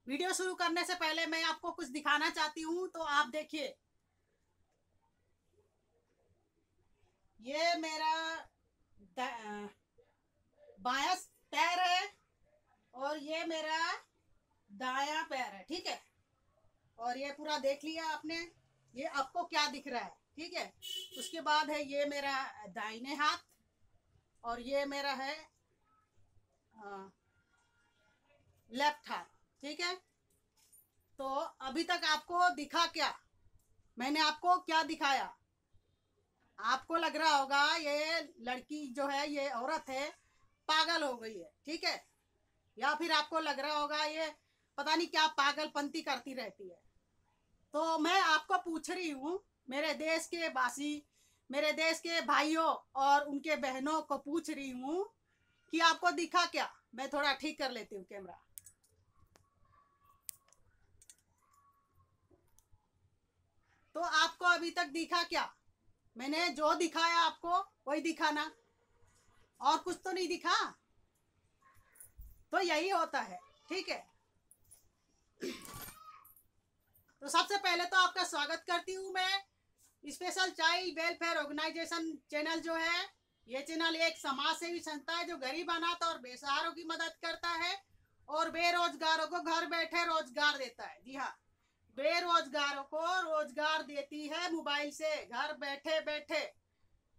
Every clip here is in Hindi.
वीडियो शुरू करने से पहले मैं आपको कुछ दिखाना चाहती हूँ, तो आप देखिए। ये मेरा बायां पैर है और ये मेरा दायां पैर है, ठीक है। और ये पूरा देख लिया आपने, ये आपको क्या दिख रहा है, ठीक है। उसके बाद है ये मेरा दाहिने हाथ और ये मेरा है लेफ्ट हाथ, ठीक है। तो अभी तक आपको दिखा क्या, मैंने आपको क्या दिखाया? आपको लग रहा होगा ये लड़की जो है, ये औरत है, पागल हो गई है, ठीक है। या फिर आपको लग रहा होगा ये पता नहीं क्या पागलपंती करती रहती है। तो मैं आपको पूछ रही हूँ, मेरे देश के वासी, मेरे देश के भाइयों और उनके बहनों को पूछ रही हूँ कि आपको दिखा क्या। मैं थोड़ा ठीक कर लेती हूँ कैमरा। तो आपको अभी तक दिखा क्या? मैंने जो दिखाया आपको वही दिखा ना, और कुछ तो नहीं दिखा। तो यही होता है, ठीक है। तो सबसे पहले तो आपका स्वागत करती हूँ मैं special child welfare organisation channel जो है। ये चैनल एक समाज सेवी संस्था है जो गरीब अनाथ और बेसहारों की मदद करता है और बेरोजगारों को घर बैठे रोजगार देता है। जी हाँ, बेरोजगारों को रोजगार देती है मोबाइल से, घर बैठे बैठे।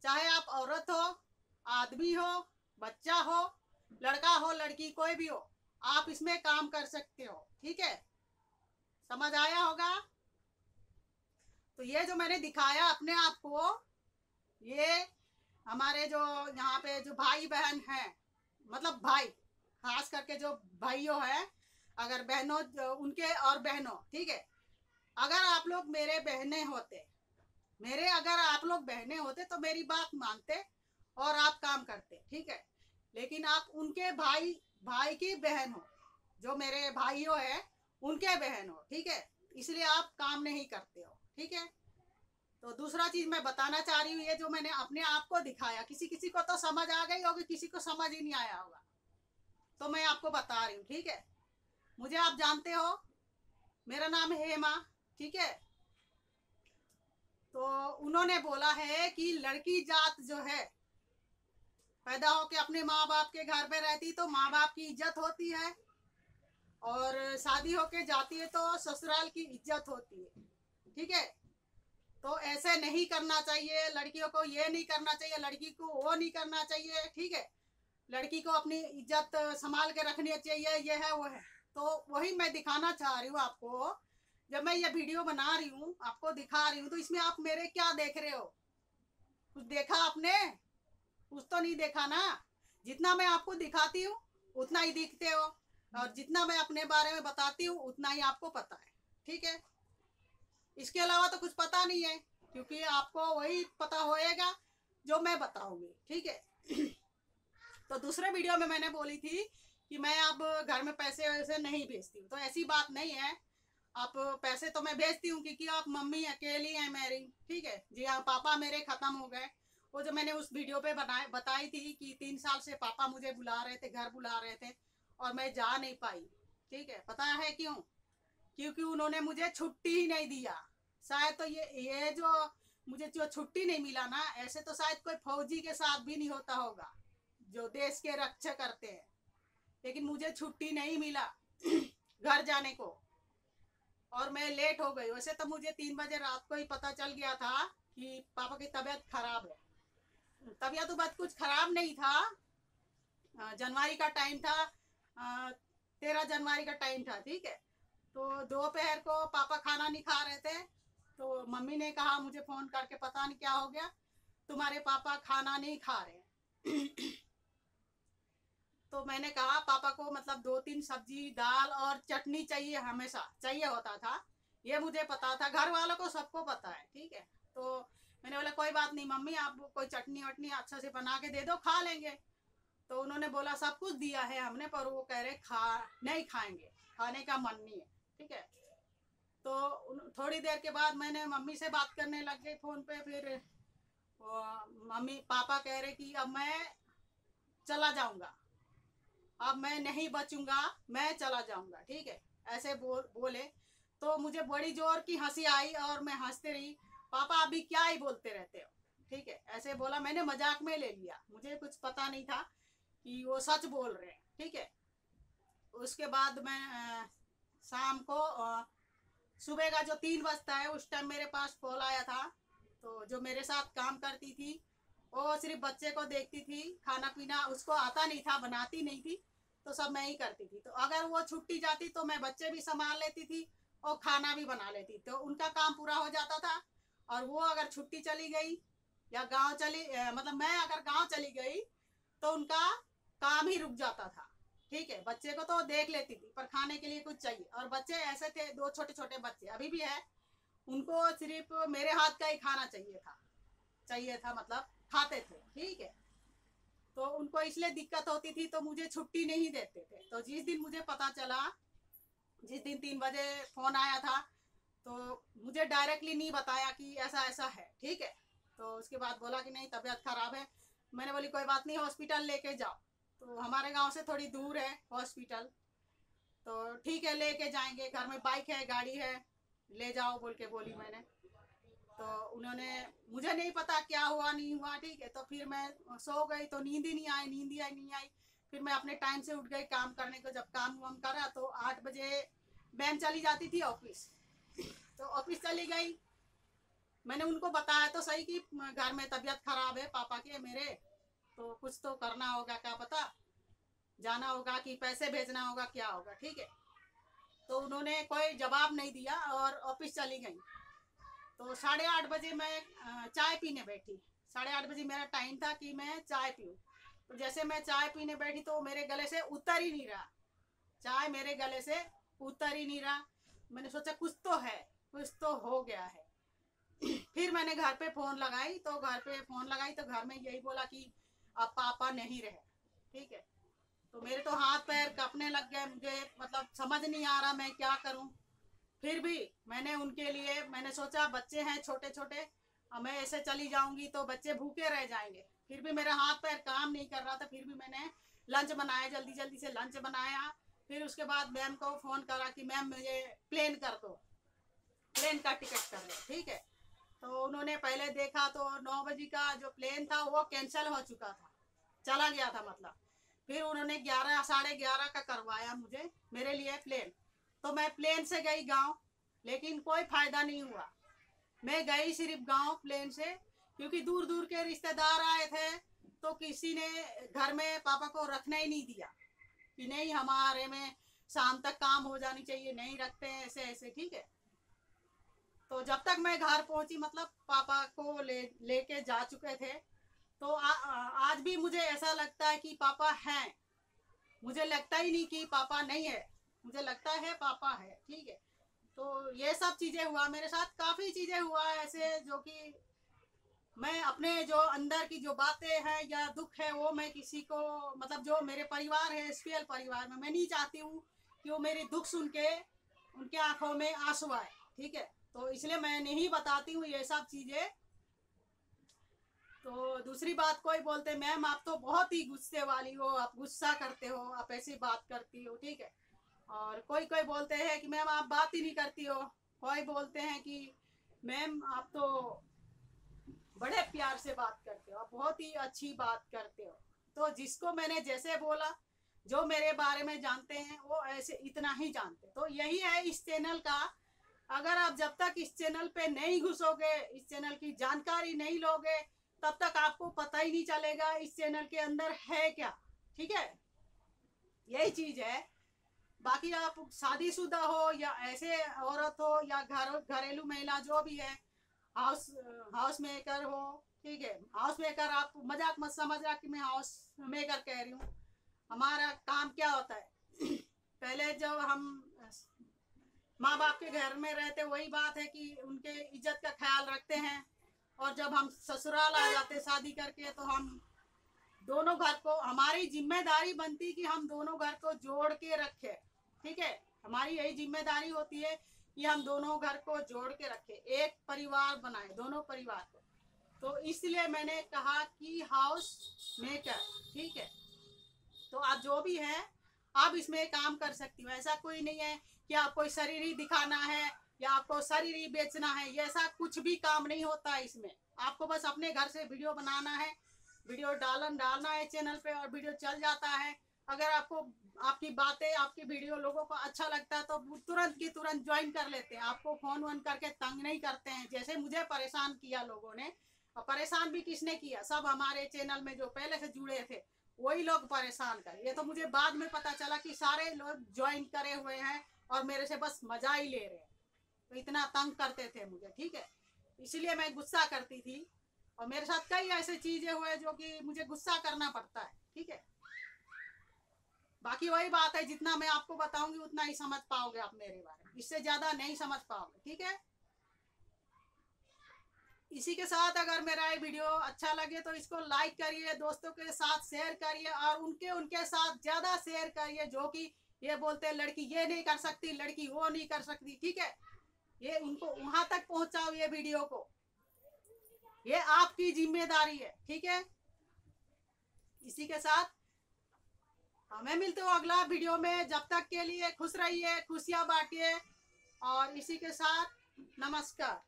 चाहे आप औरत हो, आदमी हो, बच्चा हो, लड़का हो, लड़की, कोई भी हो, आप इसमें काम कर सकते हो, ठीक है। समझ आया होगा। तो ये जो मैंने दिखाया अपने आप को, ये हमारे जो यहाँ पे जो भाई बहन हैं, मतलब भाई खास करके जो भाइयों हैं, अगर बहनों उनके और बहनों, ठीक है। अगर आप लोग मेरे बहने होते, मेरे अगर आप लोग बहने होते तो मेरी बात मानते और आप काम करते, ठीक है। लेकिन आप उनके भाई, भाई की बहन हो, जो मेरे भाइयों है उनके बहन हो, ठीक है। इसलिए आप काम नहीं करते हो, ठीक है। तो दूसरा चीज मैं बताना चाह रही हूँ, ये जो मैंने अपने आप को दिखाया, किसी किसी को तो समझ आ गई होगी, किसी को समझ ही नहीं आया होगा। तो मैं आपको बता रही हूँ, ठीक है। मुझे आप जानते हो, मेरा नाम है हेमा, ठीक है। तो उन्होंने बोला है कि लड़की जात जो है, पैदा होके अपने माँ बाप के घर पे रहती तो माँ बाप की इज्जत होती है, और शादी होके जाती है तो ससुराल की इज्जत होती है, ठीक है। तो ऐसे नहीं करना चाहिए, लड़कियों को ये नहीं करना चाहिए, लड़की को वो नहीं करना चाहिए, ठीक है। लड़की को अपनी इज्जत संभाल के रखनी चाहिए, ये है वो है। तो वही मैं दिखाना चाह रही हूँ आपको। जब मैं ये वीडियो बना रही हूँ, आपको दिखा रही हूँ, तो इसमें आप मेरे क्या देख रहे हो? कुछ देखा आपने? कुछ तो नहीं देखा ना। जितना मैं आपको दिखाती हूँ उतना ही दिखते हो, और जितना मैं अपने बारे में बताती हूँ उतना ही आपको पता है, ठीक है। इसके अलावा तो कुछ पता नहीं है, क्योंकि आपको वही पता होएगा जो मैं बताऊंगी, ठीक है। तो दूसरे वीडियो में मैंने बोली थी कि मैं अब घर में पैसे वैसे नहीं भेजती हूँ, तो ऐसी बात नहीं है। आप पैसे तो मैं भेजती हूँ क्योंकि आप मम्मी अकेली हैं मेरी, ठीक है। जी हाँ, पापा मेरे खत्म हो गए। वो जो मैंने उस वीडियो पे बताई थी कि 3 साल से पापा मुझे बुला रहे थे, घर बुला रहे थे, और मैं जा नहीं पाई, ठीक है। पता है क्यों? क्योंकि उन्होंने मुझे छुट्टी ही नहीं दिया। शायद तो ये जो मुझे जो छुट्टी नहीं मिला ना, ऐसे तो शायद कोई फौजी के साथ भी नहीं होता होगा जो देश के रक्षा करते हैं। लेकिन मुझे छुट्टी नहीं मिला घर जाने को, और मैं लेट हो गई। वैसे तो मुझे 3 बजे रात को ही पता चल गया था कि पापा की तबीयत खराब है। तबीयत तो बात कुछ खराब नहीं था। जनवरी का टाइम था, 13 जनवरी का टाइम था, ठीक है। तो दोपहर को पापा खाना नहीं खा रहे थे, तो मम्मी ने कहा मुझे फोन करके, पता नहीं क्या हो गया, तुम्हारे पापा खाना नहीं खा रहे। तो मैंने कहा पापा को मतलब 2-3 सब्जी, दाल और चटनी चाहिए, हमेशा चाहिए होता था। ये मुझे पता था, घर वालों को सबको पता है, ठीक है। तो मैंने बोला कोई बात नहीं मम्मी, आप कोई चटनी वटनी अच्छा से बना के दे दो, खा लेंगे। तो उन्होंने बोला सब कुछ दिया है हमने, पर वो कह रहे खा नहीं खाएंगे, खाने का मन नहीं है, ठीक है। तो थोड़ी देर के बाद मैंने मम्मी से बात करने लग गई फोन पे। फिर मम्मी पापा कह रहे कि अब मैं चला जाऊंगा, अब मैं नहीं बचूंगा, मैं चला जाऊंगा, ठीक है, ऐसे बोले। तो मुझे बड़ी जोर की हंसी आई और मैं हंसते रही। पापा अभी क्या ही बोलते रहते हो, ठीक है, ऐसे बोला। मैंने मजाक में ले लिया, मुझे कुछ पता नहीं था कि वो सच बोल रहे हैं, ठीक है। उसके बाद मैं शाम को सुबह का जो 3 बजता है उस टाइम मेरे पास कॉल आया था। तो जो मेरे साथ काम करती थी वो सिर्फ बच्चे को देखती थी, खाना पीना उसको आता नहीं था, बनाती नहीं थी, तो सब मैं ही करती थी। तो अगर वो छुट्टी जाती तो मैं बच्चे भी संभाल लेती थी और खाना भी बना लेती, तो उनका काम पूरा हो जाता था। और वो अगर छुट्टी चली गई या गांव चली मतलब मैं अगर गांव चली गई तो उनका काम ही रुक जाता था, ठीक है। बच्चे को तो देख लेती थी पर खाने के लिए कुछ चाहिए, और बच्चे ऐसे थे, 2 छोटे छोटे बच्चे अभी भी है, उनको सिर्फ मेरे हाथ का ही खाना चाहिए था मतलब खाते थे, ठीक है। तो उनको इसलिए दिक्कत होती थी तो मुझे छुट्टी नहीं देते थे। तो जिस दिन मुझे पता चला, जिस दिन 3 बजे फोन आया था, तो मुझे डायरेक्टली नहीं बताया कि ऐसा ऐसा है, ठीक है। तो उसके बाद बोला कि नहीं तबीयत खराब है। मैंने बोली कोई बात नहीं, हॉस्पिटल लेके जाओ। तो हमारे गांव से थोड़ी दूर है हॉस्पिटल, तो ठीक है लेके जाएंगे, घर में बाइक है गाड़ी है, ले जाओ बोल के बोली मैंने। तो उन्होंने, मुझे नहीं पता क्या हुआ नहीं हुआ, ठीक है। तो फिर मैं सो गई, तो नींद ही नहीं आई, नींद ही नहीं आई। फिर मैं अपने टाइम से उठ गई काम करने को। जब काम वाम करा तो 8 बजे बहन चली जाती थी ऑफिस, तो ऑफिस चली गई। मैंने उनको बताया तो सही कि घर में तबीयत खराब है पापा के मेरे, तो कुछ तो करना होगा, क्या पता जाना होगा कि पैसे भेजना होगा, क्या होगा, ठीक है। तो उन्होंने कोई जवाब नहीं दिया और ऑफिस चली गई। तो 8:30 बजे मैं चाय पीने बैठी। 8:30 बजे मेरा टाइम था कि मैं चाय पीऊँ। तो जैसे मैं चाय पीने बैठी तो मेरे गले से उतर ही नहीं रहा, चाय मेरे गले से उतर ही नहीं रहा। मैंने सोचा कुछ तो है, कुछ तो हो गया है। फिर मैंने घर पे फोन लगाई, तो घर पे फोन लगाई तो घर में यही बोला कि अब पापा नहीं रहे, ठीक है। तो मेरे तो हाथ पैर कांपने लग गए, मुझे मतलब समझ नहीं आ रहा मैं क्या करूं। फिर भी मैंने उनके लिए, मैंने सोचा बच्चे हैं छोटे छोटे, अब मैं ऐसे चली जाऊंगी तो बच्चे भूखे रह जाएंगे। फिर भी मेरा हाथ पैर काम नहीं कर रहा था, फिर भी मैंने लंच बनाया, जल्दी जल्दी से लंच बनाया। फिर उसके बाद मैम को फ़ोन करा कि मैम मुझे प्लेन कर दो, प्लेन का टिकट कर दो, ठीक है। तो उन्होंने पहले देखा तो 9 बजे का जो प्लेन था वो कैंसिल हो चुका था, चला गया था मतलब। फिर उन्होंने 11 11:30 का करवाया मुझे, मेरे लिए प्लेन। तो मैं प्लेन से गई गांव, लेकिन कोई फायदा नहीं हुआ। मैं गई सिर्फ गांव प्लेन से, क्योंकि दूर दूर के रिश्तेदार आए थे, तो किसी ने घर में पापा को रखने ही नहीं दिया कि नहीं हमारे में शाम तक काम हो जानी चाहिए, नहीं रखते हैं ऐसे ऐसे, ठीक है। तो जब तक मैं घर पहुंची मतलब पापा को लेके जा चुके थे। तो आज भी मुझे ऐसा लगता है कि पापा हैं, मुझे लगता ही नहीं कि पापा नहीं है, मुझे लगता है पापा है, ठीक है। तो ये सब चीज़ें हुआ मेरे साथ, काफ़ी चीज़ें हुआ ऐसे जो कि मैं अपने जो अंदर की जो बातें हैं या दुख है वो मैं किसी को, मतलब जो मेरे परिवार है स्पेशल परिवार में, मैं नहीं चाहती हूँ कि वो मेरी दुख सुन के उनके आंखों में आंसू आए, ठीक है। तो इसलिए मैं नहीं बताती हूँ ये सब चीज़ें। तो दूसरी बात, कोई बोलते मैम आप तो बहुत ही गुस्से वाली हो, आप गुस्सा करते हो, आप ऐसी बात करती हो, ठीक है। और कोई कोई बोलते हैं कि मैम आप बात ही नहीं करती हो। कोई बोलते हैं कि मैम आप तो बड़े प्यार से बात करते हो, आप बहुत ही अच्छी बात करते हो। तो जिसको मैंने जैसे बोला, जो मेरे बारे में जानते हैं वो ऐसे इतना ही जानते। तो यही है इस चैनल का। अगर आप जब तक इस चैनल पे नहीं घुसोगे, इस चैनल की जानकारी नहीं लोगे, तब तक आपको पता ही नहीं चलेगा इस चैनल के अंदर है क्या, ठीक है। यही चीज है। बाकी आप शादीशुदा हो या ऐसे औरत हो या घरेलू महिला जो भी है, हाउस हाउस मेकर हो, ठीक है। हाउस मेकर आप मजाक मत समझना कि मैं हाउस मेकर कह रही हूँ। हमारा काम क्या होता है पहले जब हम माँ बाप के घर में रहते, वही बात है कि उनके इज्जत का ख्याल रखते हैं। और जब हम ससुराल आ जाते शादी करके, तो हम दोनों घर को, हमारी जिम्मेदारी बनती कि हम दोनों घर को जोड़ के रखें, ठीक है। हमारी यही जिम्मेदारी होती है कि हम दोनों घर को जोड़ के रखें, एक परिवार बनाए, दोनों परिवार को। तो इसलिए मैंने कहा कि हाउस मेकर, ठीक है। तो आप जो भी है आप इसमें काम कर सकती हो। ऐसा कोई नहीं है कि आपको शरीर ही दिखाना है या आपको शरीर ही बेचना है, ये ऐसा कुछ भी काम नहीं होता है इसमें। आपको बस अपने घर से वीडियो बनाना है, वीडियो डालना है चैनल पे और वीडियो चल जाता है। अगर आपको आपकी बातें आपकी वीडियो लोगों को अच्छा लगता है तो तुरंत की तुरंत ज्वाइन कर लेते हैं, आपको फोन वोन करके तंग नहीं करते हैं जैसे मुझे परेशान किया लोगों ने। और परेशान भी किसने किया, सब हमारे चैनल में जो पहले से जुड़े थे वही लोग परेशान कर। ये तो मुझे बाद में पता चला कि सारे लोग ज्वाइन करे हुए हैं और मेरे से बस मजा ही ले रहे हैं, तो इतना तंग करते थे मुझे, ठीक है। इसलिए मैं गुस्सा करती थी और मेरे साथ कई ऐसे चीजें हुए जो कि मुझे गुस्सा करना पड़ता है, ठीक है। बाकी वही बात है, जितना मैं आपको बताऊंगी उतना ही समझ पाओगे आप मेरे बारे में, इससे ज्यादा नहीं समझ पाओगे, ठीक है। इसी के साथ अगर मेरा ये वीडियो अच्छा लगे तो इसको लाइक करिए, दोस्तों के साथ शेयर करिए और उनके साथ ज्यादा शेयर करिए जो कि ये बोलते हैं लड़की ये नहीं कर सकती, लड़की वो नहीं कर सकती, ठीक है। ये उनको वहां तक पहुंचाओ ये वीडियो को, ये आपकी जिम्मेदारी है, ठीक है। इसी के साथ मैं मिलते हो अगला वीडियो में, जब तक के लिए खुश रहिए, खुशियां बांटिए और इसी के साथ नमस्कार।